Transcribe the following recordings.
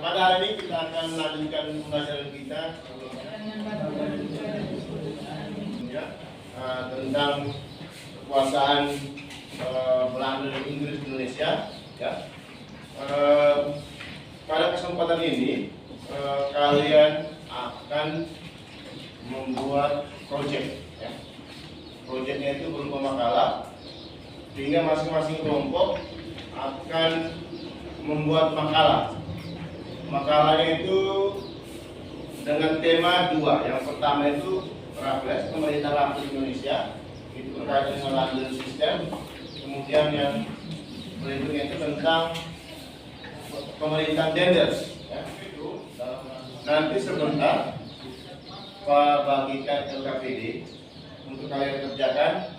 Pada hari ini kita akan melanjutkan pembelajaran kita tentang kekuasaan Belanda dan Inggris di Indonesia. Ya. Pada kesempatan ini kalian akan membuat proyek. Ya. Proyeknya itu berupa makalah, sehingga masing-masing kelompok akan membuat makalah. Makalahnya itu dengan tema dua. Yang pertama itu Raffles, pemerintah Raffles Indonesia, itu terkait dengan London System. Kemudian yang berikutnya itu tentang pemerintah Denders. Ya. Nanti sebentar Pak bagikan LKPD untuk kalian kerjakan,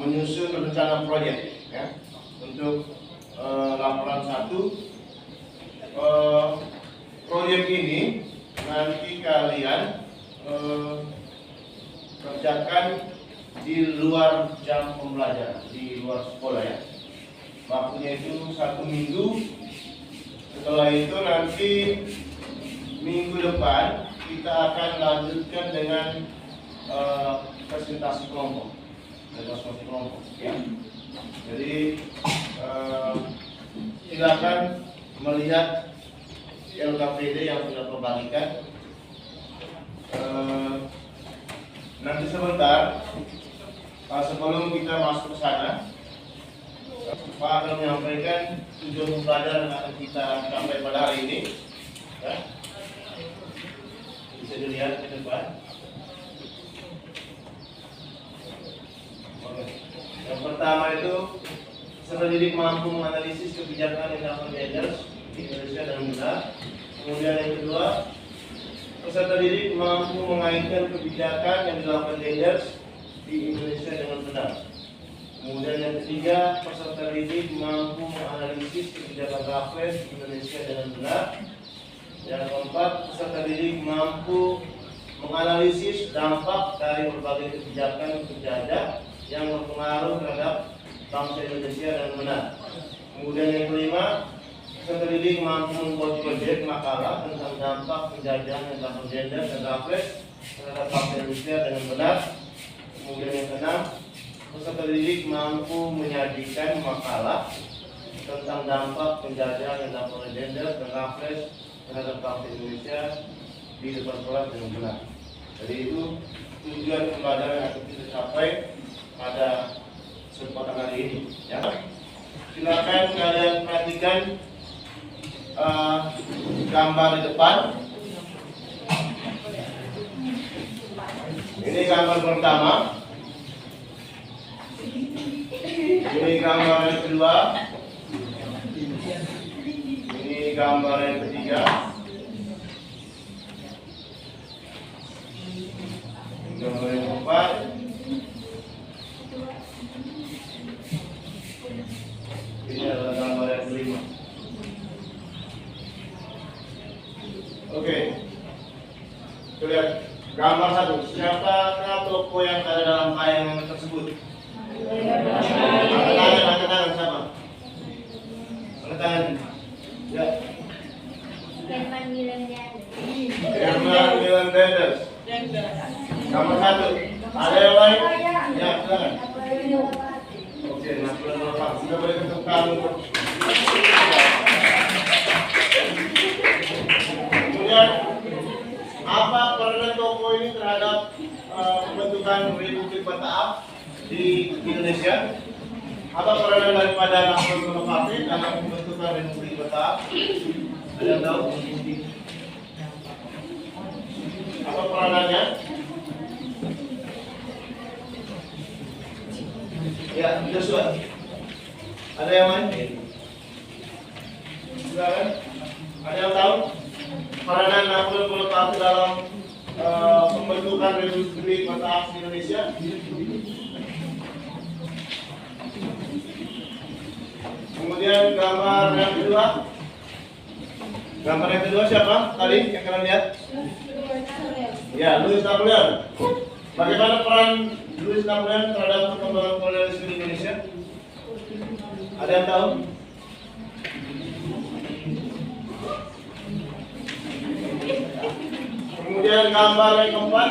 menyusun rencana proyek. Ya. Untuk laporan 1, proyek ini nanti kalian kerjakan di luar jam pembelajaran, di luar sekolah ya. Waktunya itu 1 minggu. Setelah itu nanti minggu depan kita akan lanjutkan dengan presentasi kelompok, presentasi kelompok ya. Jadi silakan melihat LKPD yang sudah terbagikan. Nanti sebentar, sebelum kita masuk ke sana, Pak akan menyampaikan tujuan pembelajaran yang akan kita capai pada hari ini. Ya. Bisa dilihat ke depan. Yang pertama itu peserta didik mampu menganalisis kebijakan yang dilakukan Denders di Indonesia dengan benar. Kemudian yang kedua, peserta didik mampu mengaitkan kebijakan yang dilakukan Denders di Indonesia dengan benar. Kemudian yang ketiga, peserta didik mampu menganalisis kebijakan Raffles di Indonesia dengan benar. Yang keempat, peserta didik mampu menganalisis dampak dari berbagai kebijakan penjajah yang berpengaruh terhadap bangsa Indonesia dengan benar. Kemudian yang kelima, peserta didik mampu membuat proyek makalah tentang dampak penjajahan yang dilakukan Denders dan Raffles terhadap bangsa Indonesia dengan benar. Kemudian yang keenam, peserta didik mampu menyajikan makalah tentang dampak penjajahan yang dilakukan Denders dan Raffles terhadap bangsa Indonesia di depan kelas dengan benar. Jadi itu tujuan pembelajaran yang akan kita capai pada kesempatan hari ini. Ya. Silakan kalian perhatikan gambar di depan. Ini gambar pertama. Ini gambar yang kedua. Ini gambar yang ketiga. Ini gambar yang keempat. Ini adalah gambar yang kelima. Oke. Kita lihat gambar 1. Siapa tokoh yang ada dalam tayangan tersebut? Angkat tangan siapa? Angkat tangan. Ya. Herman Milan Denders. Gambar 1. Ada yang lain? Ya, silakan. Oke, nah sudah lengkap. Sudah boleh tepuk tangan. Kemudian, apa peran tokoh ini terhadap pembentukan Republik Batak di Indonesia? Apa peranan daripada Nasional Demokrasi dalam pembentukan Republik Batak? Ada yang tahu? Apa peranannya? Ya, Joshua. Ada yang lain? Silakan. Ada yang tahu peranan Nasional Demokrasi dalam pembentukan Republik Batak di Indonesia? Kemudian gambar yang kedua. Gambar yang kedua siapa tadi yang kalian lihat? Ya, Louis Napoleon. Bagaimana peran Louis Napoleon terhadap perkembangan kolonialisme di Indonesia? Ada yang tahu? dengan gambar yang keempat.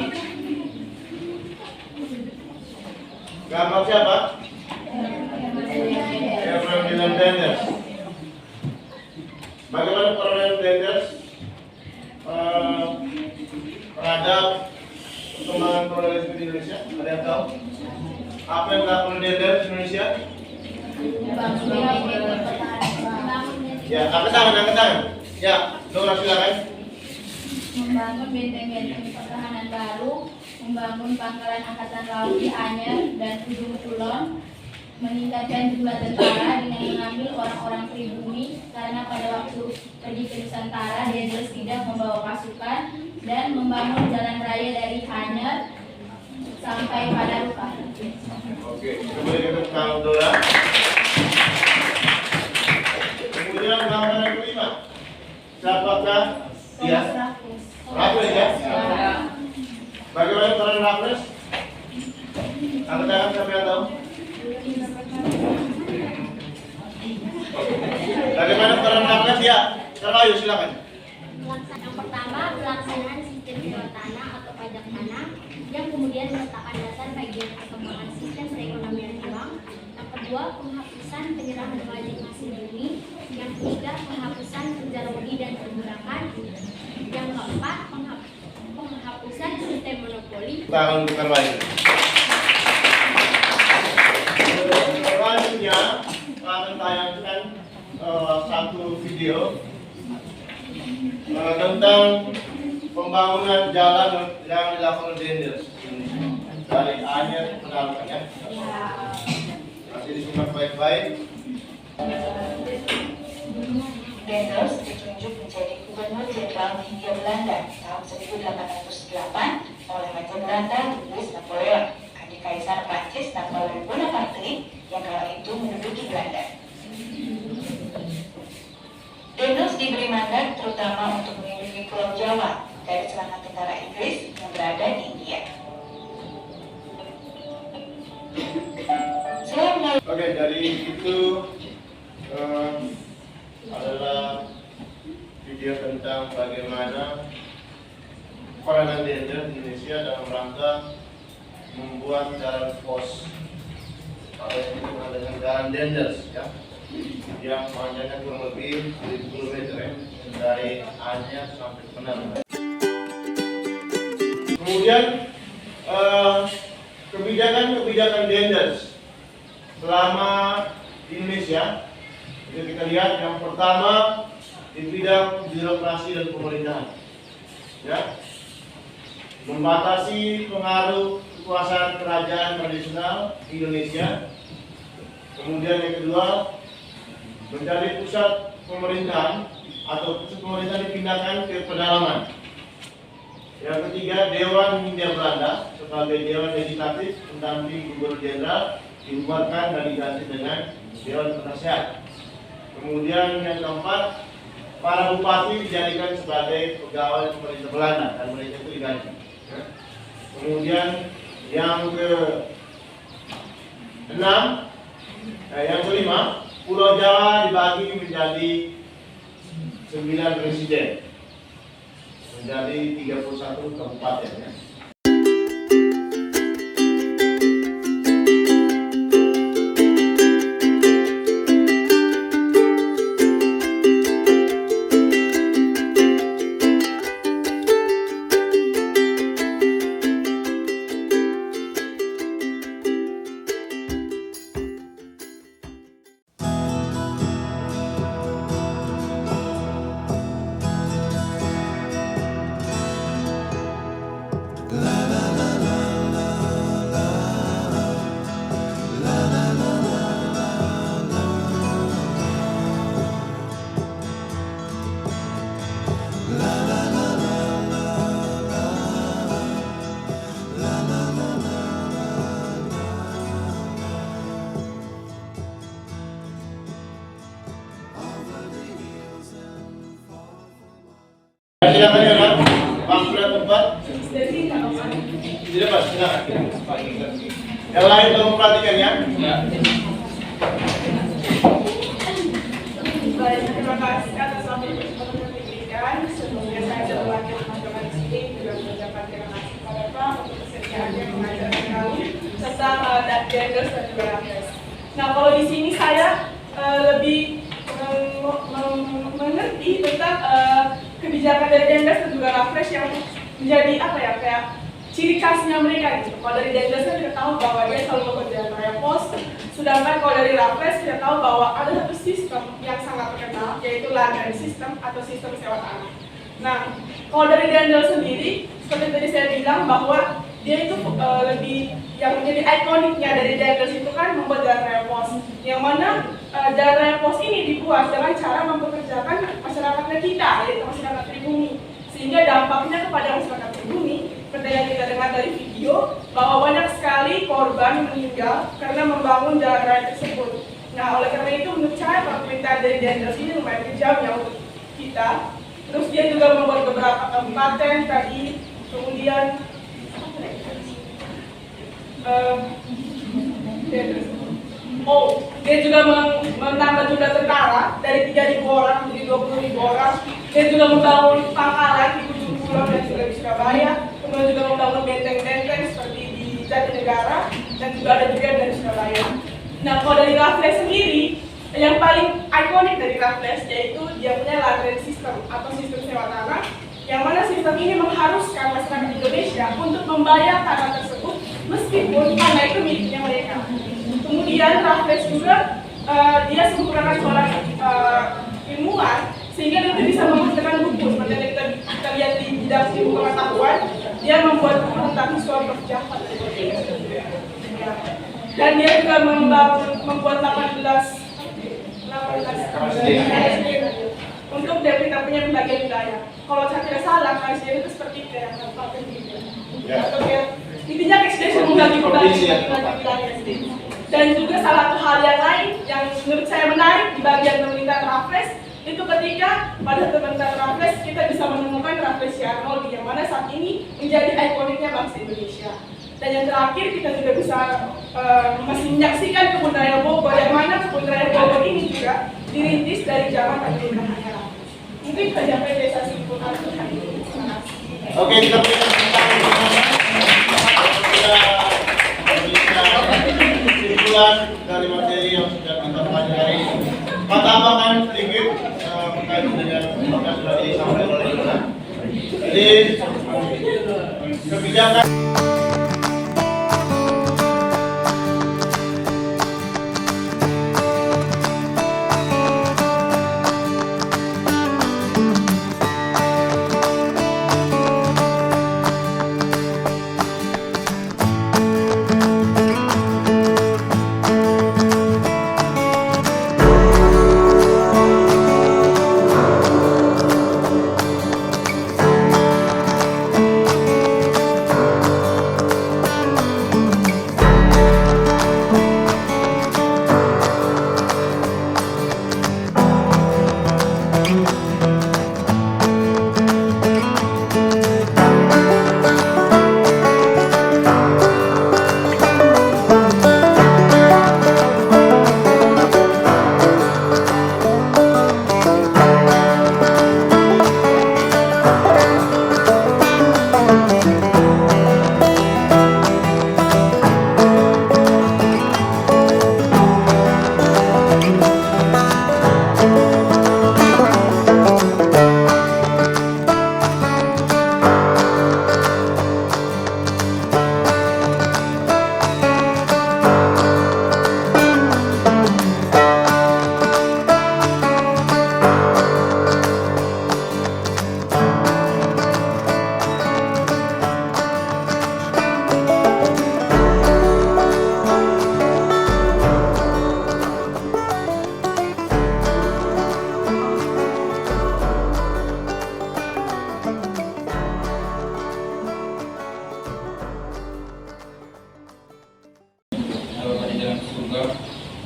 Gambar siapa? Herman Willem Daenders. Bagaimana peran Daenders terhadap perkembangan pluralisme di Indonesia? Ada yang tahu? Apa yang dilakukan Daenders di Indonesia? Ya, angkat tangan. Ya, Dora silakan. Membangun benteng-benteng pertahanan baru, membangun pangkalan angkatan laut di Anyer dan Ujung Kulon, meningkatkan jumlah tentara dengan mengambil orang-orang pribumi karena pada waktu pergi ke Nusantara Daenders tidak membawa pasukan, dan membangun jalan raya dari Anyer sampai pada Ruka. Oke, kembali ke Kang Dora. Kemudian gambar yang kelima. Siapakah dia? Raffles ya? Bagaimana peran Raffles? Angkat tangan siapa yang tahu? Bagaimana peran Raffles ya? Terlayu silakan. Yang pertama, pelaksanaan sistem jual tanah atau pajak tanah yang kemudian meletakkan dasar bagi perkembangan sistem perekonomian uang. Yang kedua, penghapusan penyerahan wajib hasil bumi. Yang ketiga, penghapusan kerja rugi dan perbudakan. Yang keempat, penghapusan sistem monopoli. Tangan bukan lain. Selanjutnya akan tayangkan satu video tentang pembangunan jalan yang dilakukan Daenders dari Anyer ke Dalukan ya. Masih disimak baik-baik. Daenders ditunjuk menjadi Gubernur Jenderal Hindia Belanda tahun 1808 oleh Raja Belanda Louis Napoleon, adik Kaisar Prancis Napoleon Bonaparte yang kala itu menduduki Belanda. Daenders diberi mandat terutama untuk melindungi Pulau Jawa dari serangan tentara Inggris yang berada di India. Oke, dari itu adalah video tentang bagaimana peranan Daenders di Indonesia dalam rangka membuat jalan pos atau yang disebut dengan jalan Daenders ya, yang panjangnya kurang lebih 1000 km ya, dari Anyer sampai ke Penang. Kemudian kebijakan Daenders selama di Indonesia itu kita lihat yang pertama di bidang birokrasi dan pemerintahan ya, membatasi pengaruh kekuasaan kerajaan tradisional di Indonesia. Kemudian yang kedua, menjadi pusat pemerintahan atau pusat pemerintahan dipindahkan ke pedalaman. Yang ketiga, Dewan Hindia Belanda sebagai Dewan Legislatif mendampingi Gubernur Jenderal dibubarkan dan diganti dengan Dewan Penasehat. Kemudian yang keempat, para bupati dijadikan sebagai pegawai pemerintah Belanda dan mereka itu diganti. Kemudian yang yang kelima, Pulau Jawa dibagi menjadi 9 presiden, menjadi 31 kabupaten ya. Silakan ya Pak, pamflet tempat. Tidak Pak, silakan. Yang lain tolong perhatikan ya. Baik, terima kasih atas waktu pendidikan. Sebelumnya saya adalah wakil teman-teman di sini juga mengucapkan terima kasih kepada Pak untuk kesediaannya mengajarkan kami tentang genders dan juga raffles. Nah, kalau di sini saya lebih mengerti tentang kebijakan dari genders dan juga raffles yang menjadi apa ya, kayak ciri khasnya mereka gitu. Kalau dari genders kan kita tahu bahwa dia selalu bekerja raya pos, sedangkan kalau dari raffles kita tahu bahwa ada satu sistem yang sangat terkenal, yaitu lagan sistem atau sistem sewa tanah. Nah, kalau dari genders sendiri, seperti tadi saya bilang bahwa dia itu lebih yang menjadi ikoniknya dari genders itu kan membuat jalan raya pos, yang mana jalan raya pos ini dibuat dengan cara mempekerjakan masyarakatnya kita, yaitu masyarakat pribumi, sehingga dampaknya kepada masyarakat pribumi seperti yang kita dengar dari video bahwa banyak sekali korban meninggal karena membangun jalan raya tersebut. Nah, oleh karena itu menurut saya pemerintahan dari genders ini lumayan kejam ya untuk kita. Terus dia juga membuat beberapa kabupaten tadi, kemudian dia juga menambah jumlah tentara dari 3.000 orang menjadi 20.000 orang. Dia juga membangun pangkalan di ujung pulau dan juga di Surabaya. Kemudian juga membangun benteng-benteng seperti di Jatinegara dan juga ada juga dari Surabaya. Nah, kalau dari raffles sendiri, yang paling ikonik dari raffles yaitu dia punya lagan sistem atau sistem sewa tanah, yang mana sistem ini mengharuskan masyarakat Indonesia untuk membayar tanah tersebut meskipun tanah itu miliknya mereka. Kemudian raffles juga dia sempurnakan seorang ilmuwan sehingga dia bisa menghasilkan buku seperti yang kita lihat di bidang ilmu pengetahuan. Dia membuat buku tentang history of Java dan dia juga membuat 18 untuk kita punya pembagian wilayah. Kalau saya tidak salah, KSDN itu seperti kayak kabupaten gitu. Atau kayak intinya KSDN membagi wilayah sendiri. Dan juga salah satu hal yang lain yang menurut saya menarik di bagian pemerintahan raffles itu ketika pada pemerintahan raffles kita bisa menemukan raffles Arnoldi yang mana saat ini menjadi ikoniknya bangsa Indonesia. Dan yang terakhir kita juga bisa masih menyaksikan kebun raya Bogor yang mana kebun raya Bogor ini juga dirintis dari zaman pemerintahannya raffles. Mungkin saja saya simpulkan untuk hari ini. Terima kasih. Oke, kita berikan kesimpulan dari materi yang sudah kita pelajari. Pak tambahkan sedikit terkait dengan apa yang sudah disampaikan oleh kita. Jadi kebijakan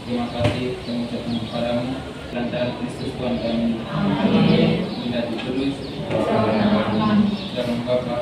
terima kasih mengucapkan kepadamu lantaran Kristus Tuhan kami. Minta terus dalam Bapa